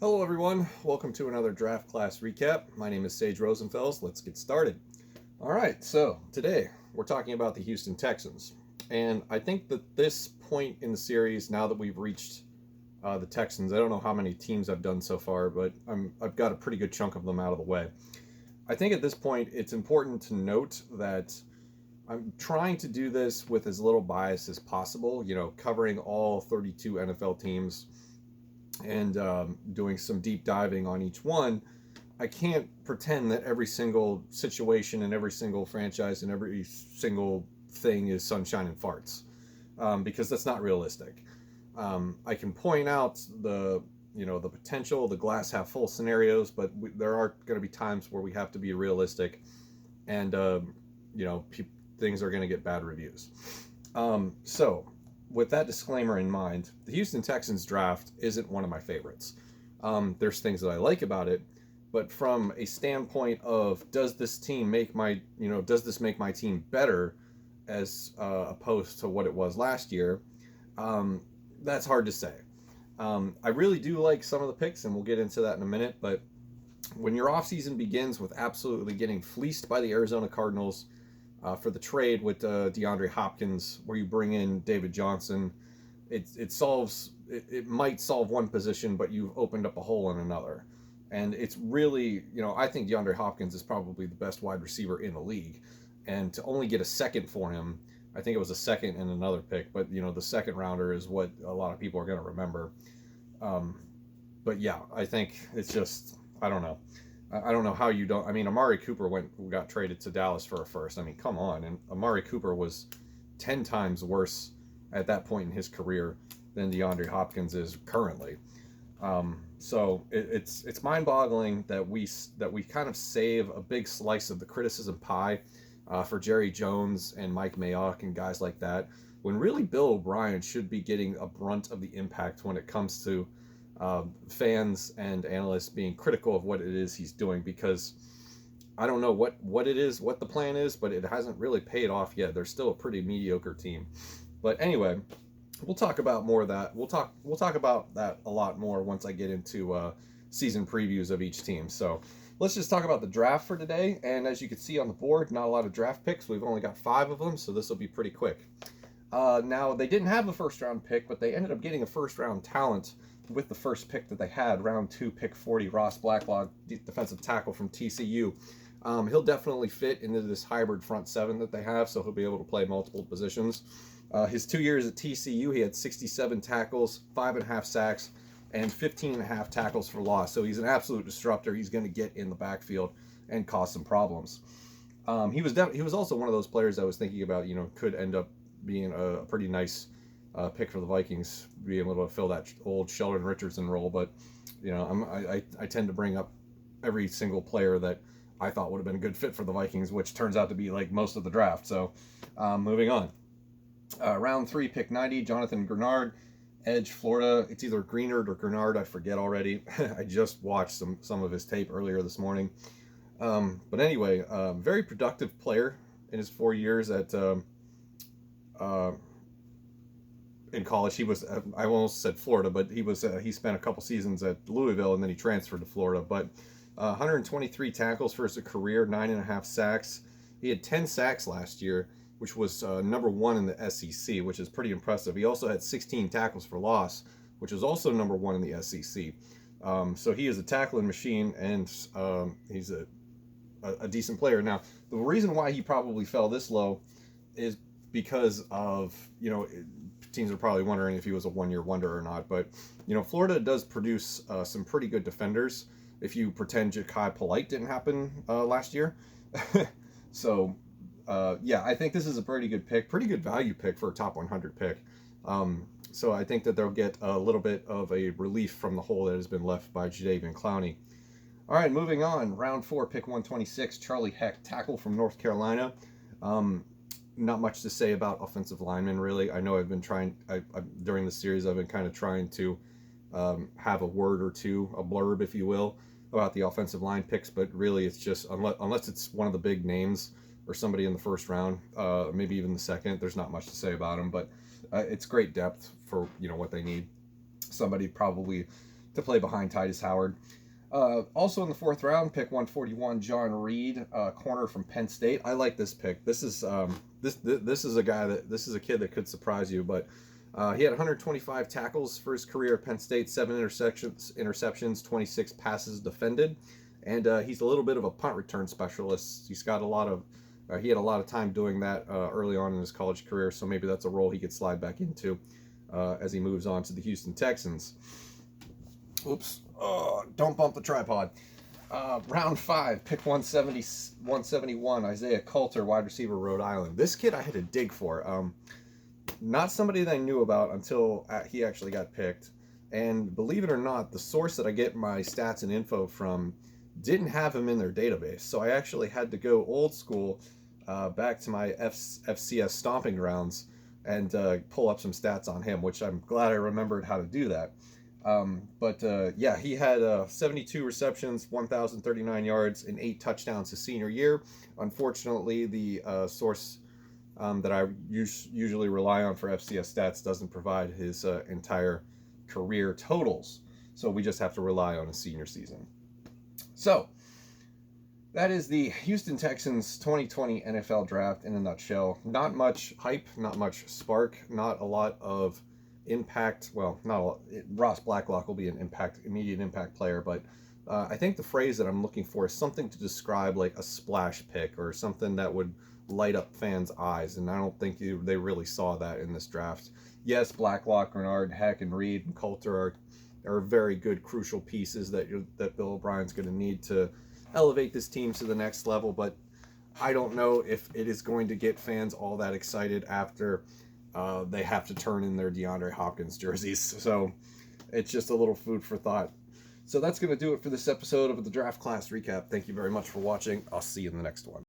Hello everyone, welcome to another draft class recap. My name is Sage Rosenfels. Let's get started. All right, so today we're talking about the Houston Texans. And I think that this point in the series, now that we've reached the Texans, I don't know how many teams I've done so far, but I've got a pretty good chunk of them out of the way. I think at this point it's important to note that I'm trying to do this with as little bias as possible, covering all 32 NFL teams and doing some deep diving on each one. I can't pretend that every single situation and every single franchise and every single thing is sunshine and farts, because that's not realistic. I can point out the potential, the glass half full scenarios, but there are going to be times where we have to be realistic, and things are going to get bad reviews. So with that disclaimer in mind, the Houston Texans draft isn't one of my favorites. There's things that I like about it, but from a standpoint of does this make my team better as opposed to what it was last year, that's hard to say. I really do like some of the picks, and we'll get into that in a minute, but when your offseason begins with absolutely getting fleeced by the Arizona Cardinals for the trade with DeAndre Hopkins, where you bring in David Johnson, it might solve one position, but you've opened up a hole in another. And it's really, I think DeAndre Hopkins is probably the best wide receiver in the league. And to only get a second for him, I think it was a second and another pick, but the second rounder is what a lot of people are going to remember. But yeah, I think it's just, I don't know. I don't know how you don't. I mean, Amari Cooper got traded to Dallas for a first. I mean, come on. And Amari Cooper was 10 times worse at that point in his career than DeAndre Hopkins is currently. So it's mind-boggling that we kind of save a big slice of the criticism pie for Jerry Jones and Mike Mayock and guys like that, when really Bill O'Brien should be getting a brunt of the impact when it comes to fans and analysts being critical of what it is he's doing, because I don't know what it is, what the plan is, but it hasn't really paid off yet. They're still a pretty mediocre team. But anyway, we'll talk about more of that. We'll talk about that a lot more once I get into season previews of each team. So let's just talk about the draft for today. And as you can see on the board, not a lot of draft picks. We've only got 5 of them, so this will be pretty quick. Now, they didn't have a first-round pick, but they ended up getting a first-round talent with the first pick that they had, round 2, pick 40, Ross Blacklock, defensive tackle from TCU. He'll definitely fit into this hybrid front 7 that they have, so he'll be able to play multiple positions. His 2 years at TCU, he had 67 tackles, 5.5 sacks, and 15.5 tackles for loss. So he's an absolute disruptor. He's going to get in the backfield and cause some problems. He was also one of those players I was thinking about, could end up being a pretty nice pick for the Vikings, being able to fill that old Sheldon Richardson role. But I tend to bring up every single player that I thought would have been a good fit for the Vikings, which turns out to be like most of the draft. So moving on. Round 3, pick 90, Jonathon Bernard, edge, Florida. It's either Greenard or Grenard, I forget already. I just watched some of his tape earlier this morning. But anyway, very productive player in his 4 years at in college. He was, I almost said Florida, but he spent a couple seasons at Louisville, and then he transferred to Florida. But 123 tackles for his career, 9.5 sacks. He had 10 sacks last year, which was number 1 in the SEC, which is pretty impressive. He also had 16 tackles for loss, which is also number 1 in the SEC. So he is a tackling machine, and he's a decent player. Now, the reason why he probably fell this low is because of, teams are probably wondering if he was a one-year wonder or not. But, Florida does produce some pretty good defenders, if you pretend Ja'Kai Polite didn't happen last year. So, yeah, I think this is a pretty good pick, pretty good value pick for a top 100 pick. So I think that they'll get a little bit of a relief from the hole that has been left by Jadeveon Clowney. All right, moving on. Round 4, pick 126, Charlie Haack, tackle from North Carolina. Not much to say about offensive linemen, really. I know I've been trying, during the series, I've been kind of trying to have a word or two, a blurb, if you will, about the offensive line picks, but really it's just, unless it's one of the big names or somebody in the first round, maybe even the second, there's not much to say about them. But it's great depth for what they need. Somebody probably to play behind Titus Howard. Also in the 4th round, pick 141, John Reed, corner from Penn State. I like this pick. This is this is a kid that could surprise you, but he had 125 tackles for his career at Penn State, 7 interceptions, 26 passes defended, and he's a little bit of a punt return specialist. He had a lot of time doing that early on in his college career, so maybe that's a role he could slide back into as he moves on to the Houston Texans. Oops. Don't bump the tripod. Round 5, pick 171, Isaiah Kultur, wide receiver, Rhode Island. This kid I had to dig for. Not somebody that I knew about until he actually got picked. And believe it or not, the source that I get my stats and info from didn't have him in their database. So I actually had to go old school back to my FCS stomping grounds and pull up some stats on him, which I'm glad I remembered how to do that. Yeah, he had 72 receptions, 1,039 yards, and 8 touchdowns his senior year. Unfortunately, the source that I usually rely on for FCS stats doesn't provide his entire career totals, so we just have to rely on his senior season. So, that is the Houston Texans 2020 NFL Draft in a nutshell. Not much hype, not much spark, not a lot of impact. Well, not a lot. Ross Blacklock will be an immediate impact player, but I think the phrase that I'm looking for is something to describe like a splash pick or something that would light up fans' eyes, and I don't think they really saw that in this draft. Yes, Blacklock, Bernard, Haack, and Reed and Kultur are very good, crucial pieces that Bill O'Brien's going to need to elevate this team to the next level, but I don't know if it is going to get fans all that excited after they have to turn in their DeAndre Hopkins jerseys. So it's just a little food for thought. So that's going to do it for this episode of the Draft Class Recap. Thank you very much for watching. I'll see you in the next one.